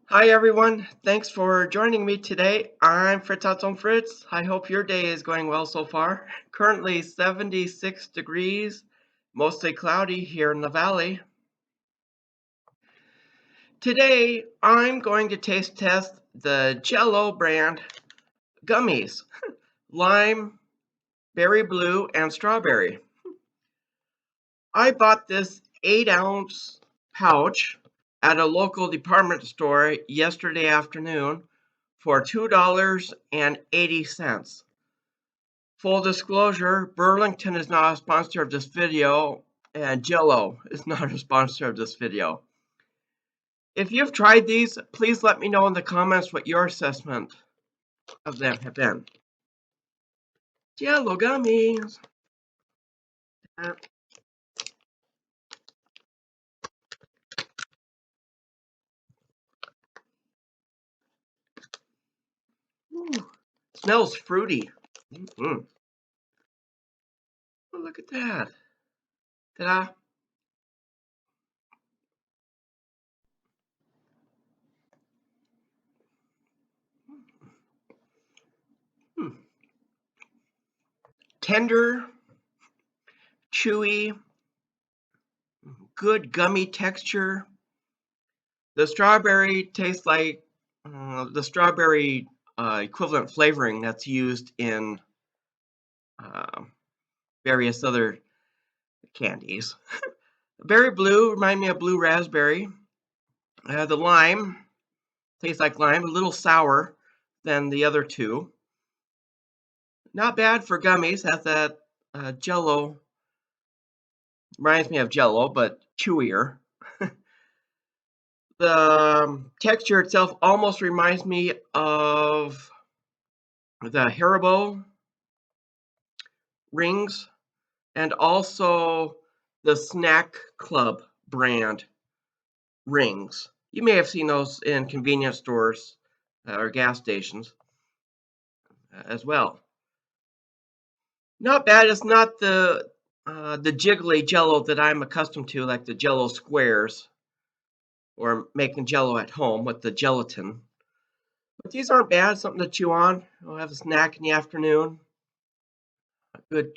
Hi everyone, thanks for joining me today. I'm Fritz on Fritz. I hope your day is going well so far. Currently 76 degrees, mostly cloudy here in the valley. Today I'm going to taste test the JELL-O brand gummies, lime, berry blue, and strawberry. I bought this 8-ounce pouch at a local department store yesterday afternoon for $2.80. Full disclosure, Burlington is not a sponsor of this video, and JELL-O is not a sponsor of this video. If you've tried these, please let me know in the comments what your assessment of them have been. JELL-O gummies. Ooh, smells fruity. Oh, look at that. Ta-da. Hmm. Tender, chewy, good gummy texture. The strawberry tastes like the strawberry equivalent flavoring that's used in various other candies. Berry blue remind me of blue raspberry. The lime tastes like lime, a little sour than the other two. Not bad for gummies. Has that JELL-O. Reminds me of JELL-O, but chewier. The texture itself almost reminds me of the Haribo rings and also the Snack Club brand rings. You may have seen those in convenience stores or gas stations as well. Not bad. It's not the jiggly JELL-O that I'm accustomed to, like the JELL-O squares or making JELL-O at home with the gelatin. But these aren't bad. Something to chew on. I'll have a snack in the afternoon. A good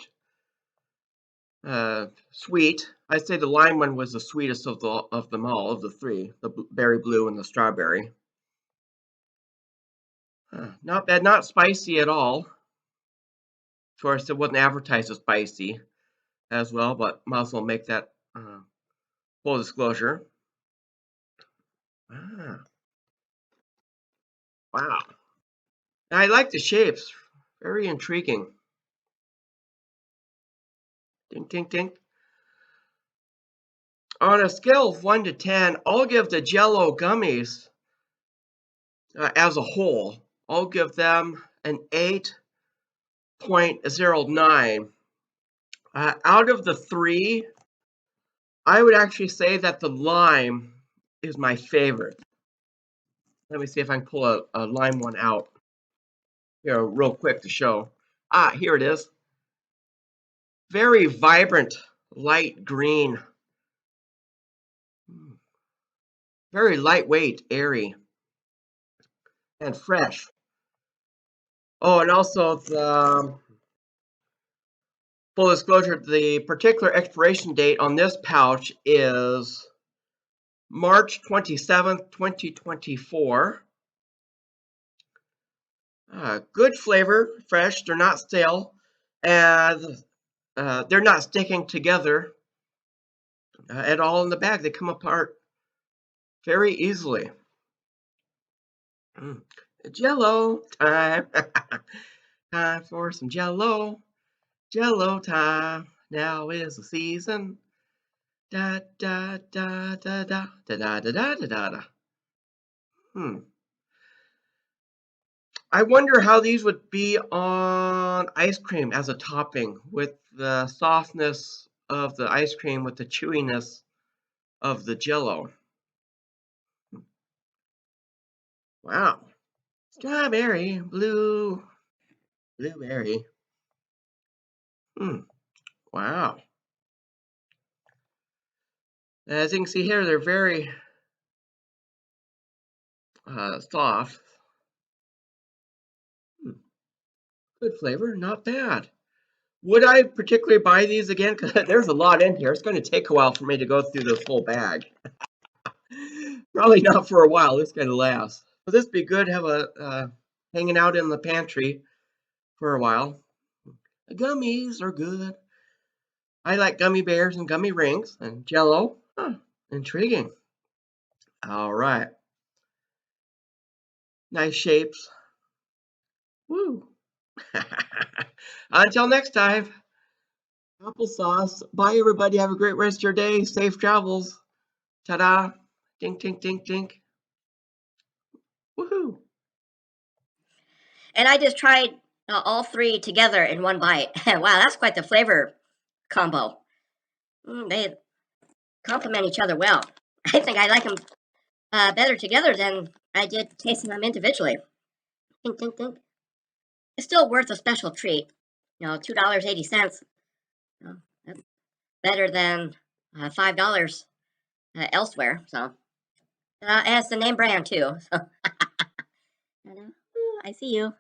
sweet. I'd say the lime one was the sweetest of them all, of the three, the berry blue and the strawberry. Not bad, not spicy at all. Of course, it wasn't advertised as spicy as well, but might as well make that full disclosure. Ah, wow. I like the shapes. Very intriguing. Ding, ding, ding. On a scale of 1 to 10, I'll give the JELL-O gummies as a whole, I'll give them an 8.09. Out of the three, I would actually say that the lime is my favorite. Let me see if I can pull a lime one out here real quick to show. Here it is. Very vibrant, light green. Very lightweight, airy, and fresh. Oh, and also the full disclosure, the particular expiration date on this pouch is March 27th, 2024. Good flavor, fresh, they're not stale, and they're not sticking together at all in the bag. They come apart very easily. JELL-O time. Time for some JELL-O. JELL-O time. Now is the season. Da da da da da da da da da da da. I wonder how these would be on ice cream as a topping, with the softness of the ice cream with the chewiness of the JELL-O. Wow. Strawberry, blueberry. Wow. As you can see here, they're very soft. Good flavor, not bad. Would I particularly buy these again? Because there's a lot in here. It's going to take a while for me to go through this whole bag. Probably not for a while. It's going to last. But this would be good to have a hanging out in the pantry for a while. The gummies are good. I like gummy bears and gummy rings and Jell-O. Huh, intriguing. All right. Nice shapes. Woo. Until next time. Applesauce. Bye, everybody. Have a great rest of your day. Safe travels. Ta-da. Dink, dink, dink, dink. Woohoo. And I just tried all three together in one bite. Wow, that's quite the flavor combo. They complement each other well. I think I like them better together than I did tasting them individually. Think, think, think. It's still worth a special treat. $2.80. That's better than $5 elsewhere. So, and it's the name brand too. So, I see you.